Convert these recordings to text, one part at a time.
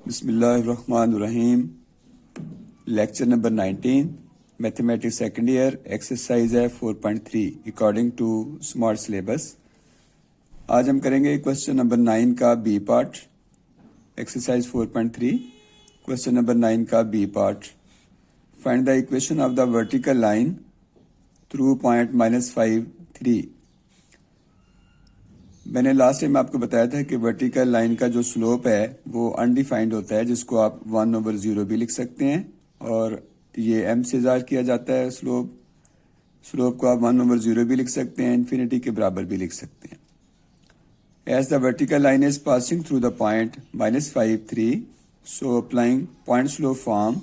بسم اللہ الرحمن الرحیم. Lecture number 19 mathematics second year exercise ہے 4.3 اکارڈنگ ٹو اسمارٹ سلیبس. آج ہم کریں گے کوشچن نمبر 9 کا B part. Exercise 4.3 question number 9 کا B part. Find the equation of the vertical line through point -5 3. میں نے لاسٹ ٹائم آپ کو بتایا تھا کہ ورٹیکل لائن کا جو سلوپ ہے وہ انڈیفائنڈ ہوتا ہے، جس کو آپ 1/0 بھی لکھ سکتے ہیں، اور یہ ایم سے ظاہر کیا جاتا ہے. سلوپ کو آپ 1/0 بھی لکھ سکتے ہیں، انفینٹی کے برابر بھی لکھ سکتے ہیں. As the vertical line is passing through the point -5 3 so applying point slope form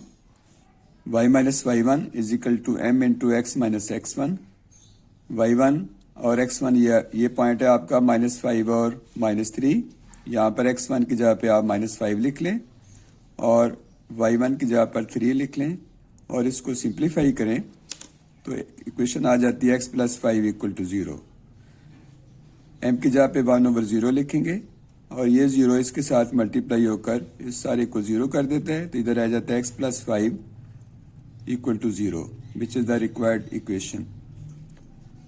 y - y1 is equal to m into x - x1. y1 اور x1 یہ پوائنٹ ہے آپ کا -5 اور -3. یہاں پر x1 کی جگہ پہ آپ -5 لکھ لیں اور y1 کی جگہ پر 3 لکھ لیں، اور اس کو سمپلیفائی کریں تو ایکویشن آ جاتی ہے x + 5 = 0. m کی جگہ پہ 1/0 لکھیں گے اور یہ 0 اس کے ساتھ ملٹیپلائی ہو کر اس سارے کو 0 کر دیتا ہے، تو ادھر آ جاتا ہے x + 5 = 0 which is the required equation.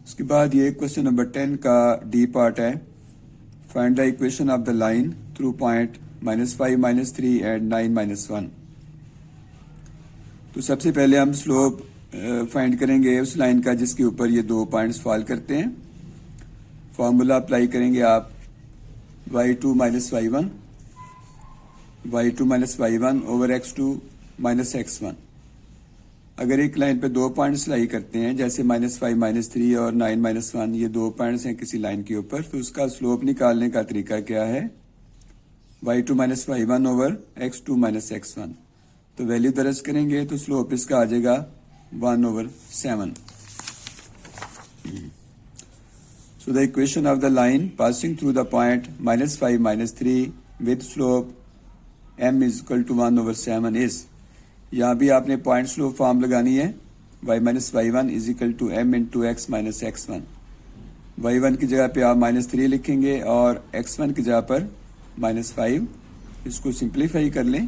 اس کے بعد یہ کوشچن نمبر 10 کا ڈی پارٹ ہے. Find the equation of the line through point -5 -3 and 9 -1. تو سب سے پہلے ہم سلوپ فائنڈ کریں گے اس لائن کا جس کے اوپر یہ دو پوائنٹس فال کرتے ہیں. فارمولا اپلائی کریں گے آپ y2 - y1 over x2 - x1. اگر ایک لائن پہ دو پوائنٹس لائی کرتے ہیں، جیسے -5 -3 اور 9 -1، یہ دو پوائنٹس ہیں کسی لائن کے اوپر، تو اس کا سلوپ نکالنے کا طریقہ کیا ہے؟ y2 - y1 over x2 - x1. تو ویلیو درج کریں گے تو سلوپ اس کا آ جائے گا 1/7. So the equation of the line passing through the point -5 - 3 with slope m is equal to 1/7 is. یہاں بھی آپ نے پوائنٹ سلوپ فارم لگانی ہے. y - y1 is equal to m into x - x1. y1 کی جگہ پہ آپ -3 لکھیں گے اور x1 کی جگہ پر -5. اس کو سمپلیفائی کر لیں.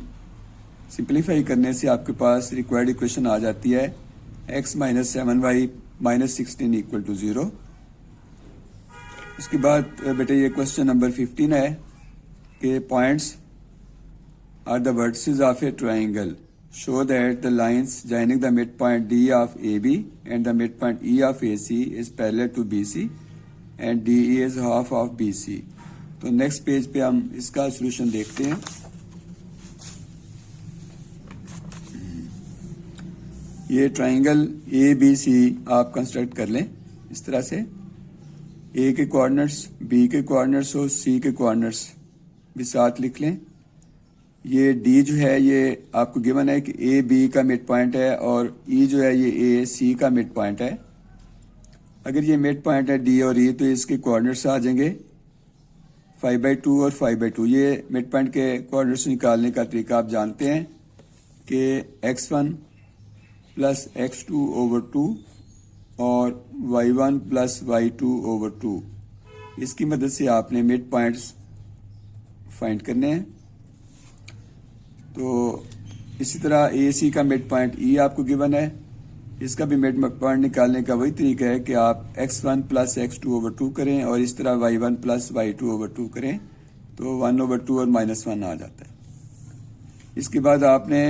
سمپلیفائی کرنے سے آپ کے پاس ریکوائرڈ ایکویشن آ جاتی ہے x - 7y - 16 = 0. اس کے بعد بیٹے یہ کوشچن نمبر 15 ہے کہ points are the vertices of a triangle. Show that the lines joining the midpoint D of AB and the midpoint E of AC is parallel to BC and DE is half of BC. تو next page پہ ہم اس کا solution دیکھتے ہیں. یہ triangle ABC آپ construct کر لیں اس طرح سے. A کے کوآرڈینٹس، B کے کوآرڈینٹس اور C کے کوآرڈینٹس بھی ساتھ لکھ لیں. یہ ڈی جو ہے یہ آپ کو گیون ہے کہ اے بی کا مڈ پوائنٹ ہے، اور ای جو ہے یہ اے سی کا مڈ پوائنٹ ہے. اگر یہ مڈ پوائنٹ ہے ڈی اور ای تو اس کے کوآرڈینٹس آ جائیں گے 5/2 اور 5/2. یہ مڈ پوائنٹ کے کوآرڈینٹس نکالنے کا طریقہ آپ جانتے ہیں کہ x1 + x2/2 اور y1 + y2/2. اس کی مدد سے آپ نے مڈ پوائنٹس فائنڈ کرنے ہیں. تو اسی طرح اے سی کا مڈ پوائنٹ ای آپ کو گیون ہے، اس کا بھی مڈ پوائنٹ نکالنے کا وہی طریقہ ہے کہ آپ x1 + x2/2 کریں اور اس طرح y1 + y2/2 کریں تو 1/2 اور -1 آ جاتا ہے. اس کے بعد آپ نے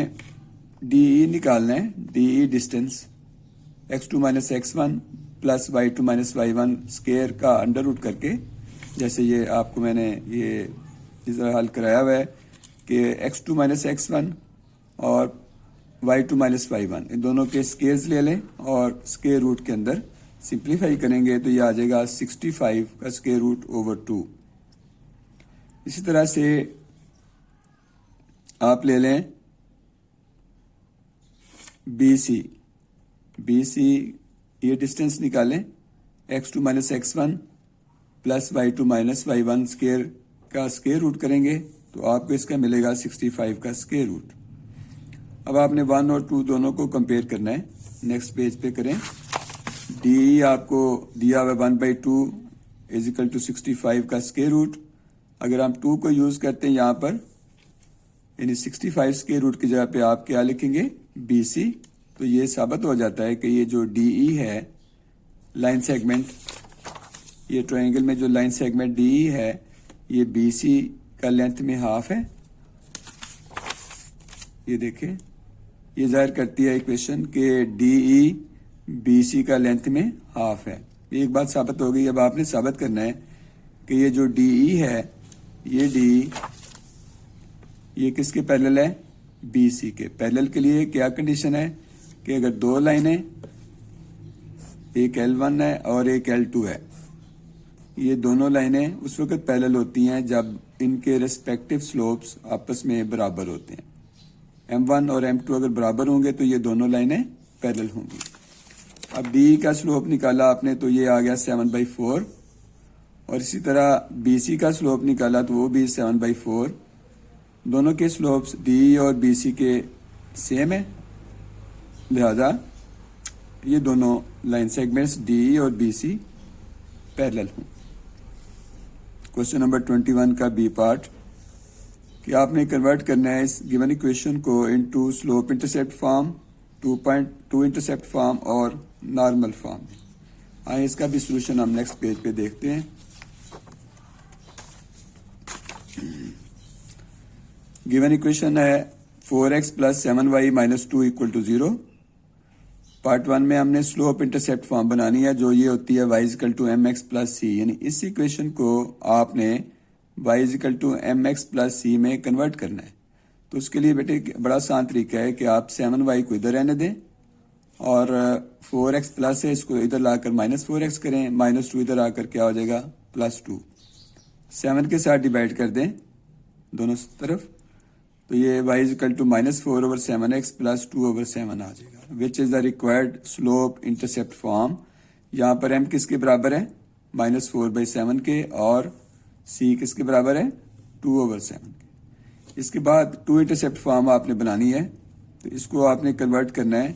ڈی ای نکالنا ہے. D E distance x2 - x1 + y2 - y1 square کا انڈر روٹ کر کے، جیسے یہ آپ کو میں نے یہ اس طرح حل کرایا ہوا ہے کہ x2 - x1 اور y2 - y1 ان دونوں کے اسکیئرز لے لیں اور اسکیئر روٹ کے اندر سمپلیفائی کریں گے تو یہ آ جائے گا 65 کا اسکیئر روٹ اوور 2. اسی طرح سے آپ لے لیں بی سی یہ ڈسٹینس نکالیں x2 - x1 + y2 - y1 square کا اسکیئر روٹ کریں گے تو آپ کو اس کا ملے گا 65 کا اسکیئر روٹ. اب آپ نے 1 اور 2 دونوں کو کمپیئر کرنا ہے. نیکسٹ پیج پہ کریں. ڈی آپ کو دیا ہوا 1/2 = 65 کا اسکیئر روٹ. اگر ہم 2 کو یوز کرتے ہیں یہاں پر یعنی 65 اسکوائر روٹ کی جگہ پہ آپ کیا لکھیں گے؟ B C. تو یہ ثابت ہو جاتا ہے کہ یہ جو ڈی ای ہے لائن سیگمنٹ، یہ ٹرائنگل میں جو لائن سیگمنٹ ڈی ای ہے یہ بی سی کا لینتھ میں ہاف ہے. یہ دیکھیں، یہ ظاہر کرتی ہے ایکویشن کہ ڈی ای بی سی کا لینتھ میں ہاف ہے. ایک بات ثابت ہو گئی. اب آپ نے ثابت کرنا ہے کہ یہ جو ڈی ای ہے یہ ڈی یہ کس کے پیرلل ہے؟ بی سی کے. پیرلل کے لیے کیا کنڈیشن ہے کہ اگر دو لائنیں، ایک L1 ہے اور ایک L2 ہے، یہ دونوں لائنیں اس وقت پیرلل ہوتی ہیں جب ان کے ریسپیکٹیو سلوپس آپس میں برابر ہوتے ہیں. M1 اور M2 اگر برابر ہوں گے تو یہ دونوں لائنیں پیرلل ہوں گی. اب ڈی کا سلوپ نکالا آپ نے تو یہ آ گیا 7/4، اور اسی طرح بی سی کا سلوپ نکالا تو وہ بھی 7/4. دونوں کے سلوپس ڈی اور بی سی کے سیم ہیں، لہذا یہ دونوں لائن سیگمنٹس ڈی اور بی سی پیرلل ہوں. کوشچن نمبر 21 کا بی پارٹ کہ آپ نے کنورٹ کرنا ہے اس گیون ایکویشن کو into slope intercept form, 2.2 intercept form اور نارمل فارم. آئیں اس کا بھی سولوشن ہم نیکسٹ پیج پہ دیکھتے ہیں. گیون ایکویشن ہے 4x + 7y - 2 = 0. پارٹ 1 میں ہم نے سلوپ انٹرسیپٹ فارم بنانی ہے جو یہ ہوتی ہے y = mx + c. یعنی اس ایکویشن کو آپ نے y = mx + c میں کنورٹ کرنا ہے. تو اس کے لیے بیٹے بڑا آسان طریقہ ہے کہ آپ 7y کو ادھر رہنے دیں اور 4x پلس ہے اس کو ادھر لا کر -4x کریں، -2 ادھر آ کر کیا ہو جائے گا +2. 7 کے ساتھ ڈیوائڈ کر دیں دونوں طرف تو یہ y = -4/7x + 2/7 آ جائے گا which is the required slope intercept form. یہاں پر m کس کے برابر ہے؟ -4/7 کے، اور c کس کے برابر ہے؟ 2/7 کے. اس کے بعد 2 انٹرسیپٹ فارم آپ نے بنانی ہے تو اس کو آپ نے کنورٹ کرنا ہے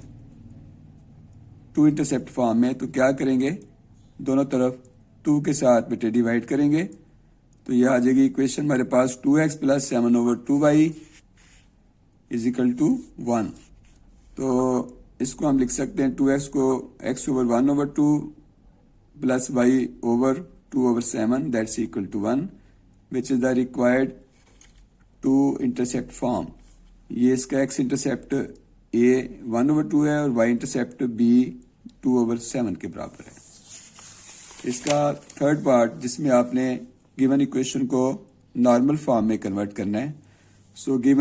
2 انٹرسیپٹ فارم میں. تو کیا کریں گے؟ دونوں طرف 2 کے ساتھ بیٹے ڈیوائڈ کریں گے تو یہ آ جائے گی ایکویشن ہمارے پاس 2x + 7/2y = 1. تو اس کو ہم لکھ سکتے ہیں 2x کو x/1/2 + y/2/7 that's = 1 which is the required 2 intercept form. یہ اس کا x انٹرسیپٹ a 1/2 ہے اور y انٹرسیپٹ b 2/7 کے برابر ہے. اس کا تھرڈ پارٹ جس میں آپ نے گیون ایکویشن کو نارمل فارم میں کنورٹ کرنا ہے. So given